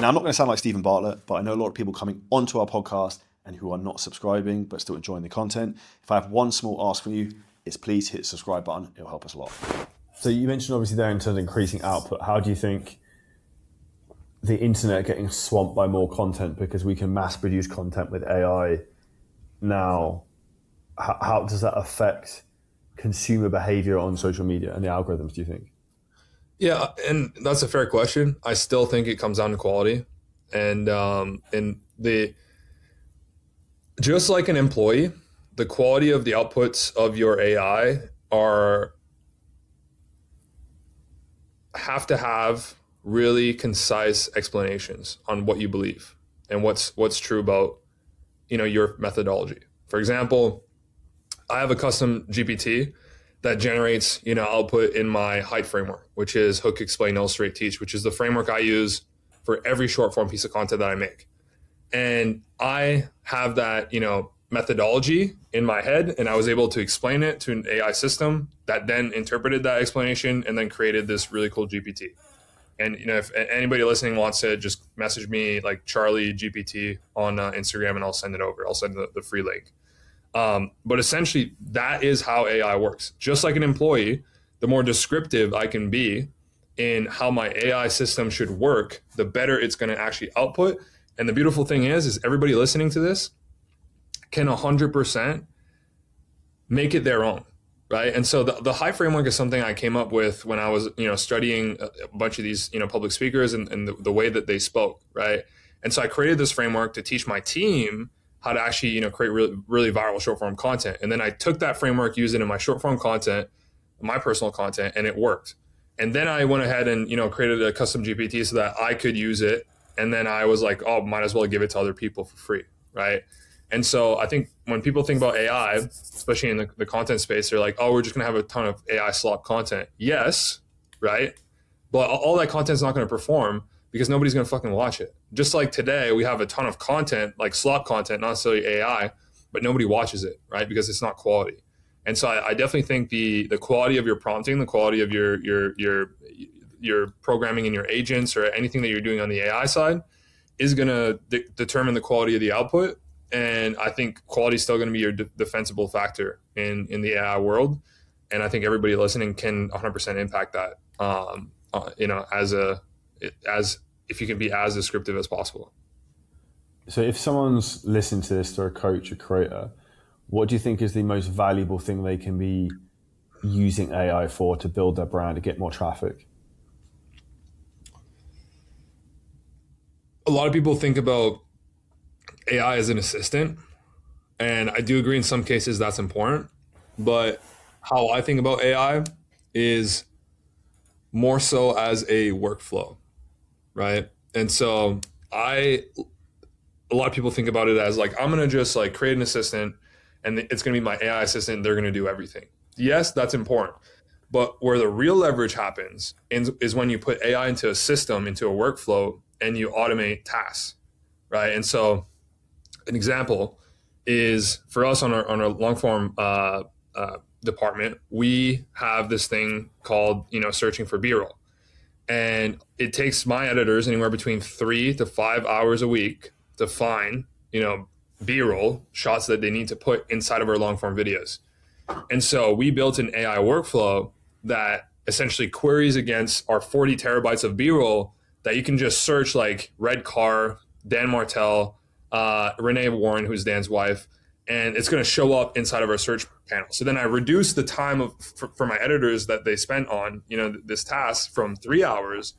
Now, I'm not going to sound like Stephen Bartlett, but I know a lot of people coming onto our podcast and who are not subscribing but still enjoying the content. If I have one small ask from you, it's please hit the subscribe button. It'll help us a lot. So you mentioned obviously there in terms of increasing output. How do you think the internet getting swamped by more content because we can mass produce content with AI now, how does that affect consumer behavior on social media and the algorithms, do you think? Yeah, and that's a fair question. I still think it comes down to quality. And just like an employee, the quality of the outputs of your AI have to have really concise explanations on what you believe and what's true about, your methodology. For example, I have a custom GPT that generates, output in my height framework, which is hook, explain, illustrate, teach, which is the framework I use for every short form piece of content that I make. And I have that, methodology in my head, and I was able to explain it to an AI system that then interpreted that explanation and then created this really cool GPT. And, if anybody listening wants to, just message me like Charlie GPT on Instagram and I'll send it over. I'll send the free link. But essentially that is how AI works. Just like an employee, the more descriptive I can be in how my AI system should work, the better it's going to actually output. And the beautiful thing is everybody listening to this can 100% make it their own, right? And so the high framework is something I came up with when I was, studying a bunch of these, public speakers and the way that they spoke, right? And so I created this framework to teach my team how to actually, create really viral short form content. And then I took that framework, used it in my short form content, my personal content, and it worked. And then I went ahead and, created a custom GPT so that I could use it. And then I was like, oh, might as well give it to other people for free, right? And so I think when people think about AI, especially in the content space, they're like, oh, we're just going to have a ton of AI slop content. Yes, right? But all that content is not going to perform because nobody's going to fucking watch it. Just like today, we have a ton of content, like slop content, not necessarily AI, but nobody watches it, right? Because it's not quality. And so I definitely think the quality of your prompting, the quality of your programming in your agents or anything that you're doing on the AI side is going to determine the quality of the output. And I think quality is still going to be your defensible factor in the AI world. And I think everybody listening can 100% impact that, as if you can be as descriptive as possible. So if someone's listening to this, they're a coach, a creator, what do you think is the most valuable thing they can be using AI for to build their brand, to get more traffic? A lot of people think about AI as an assistant, and I do agree in some cases that's important, but how I think about AI is more so as a workflow, right? And so a lot of people think about it as like, I'm going to just like create an assistant and it's going to be my AI assistant. They're going to do everything. Yes, that's important. But where the real leverage happens is when you put AI into a system, into a workflow, and you automate tasks, right? And so an example is for us on our long form department, we have this thing called, searching for B-roll. And it takes my editors anywhere between 3 to 5 hours a week to find, B-roll shots that they need to put inside of our long form videos. And so we built an AI workflow that essentially queries against our 40 terabytes of B-roll that you can just search like Red Car, Dan Martell, Renee Warren, who's Dan's wife, and it's going to show up inside of our search panel. So then I reduce the time for my editors that they spent on, this task from 3 hours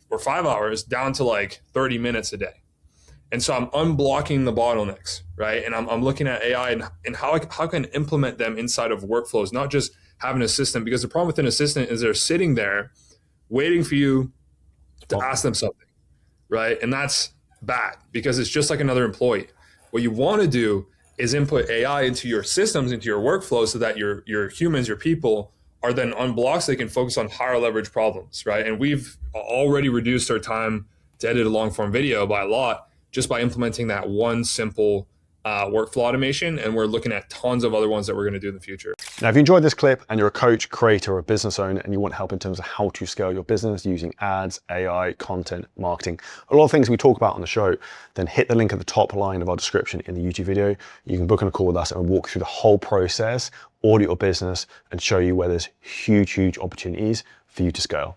or 5 hours down to like 30 minutes a day. And so I'm unblocking the bottlenecks, right? And I'm looking at AI and how I can implement them inside of workflows, not just have an assistant, because the problem with an assistant is they're sitting there waiting for you to ask them something, right? And that's bad because it's just like another employee. What you want to do is input AI into your systems, into your workflows, so that your humans, your people are then unblocked so they can focus on higher leverage problems, right? And we've already reduced our time to edit a long form video by a lot just by implementing that one simple workflow automation, and we're looking at tons of other ones that we're going to do in the future. Now, if you enjoyed this clip and you're a coach, creator, or a business owner and you want help in terms of how to scale your business using ads, AI, content, marketing, a lot of things we talk about on the show, then hit the link at the top line of our description in the YouTube video. You can book on a call with us and walk through the whole process, audit your business, and show you where there's huge, huge opportunities for you to scale.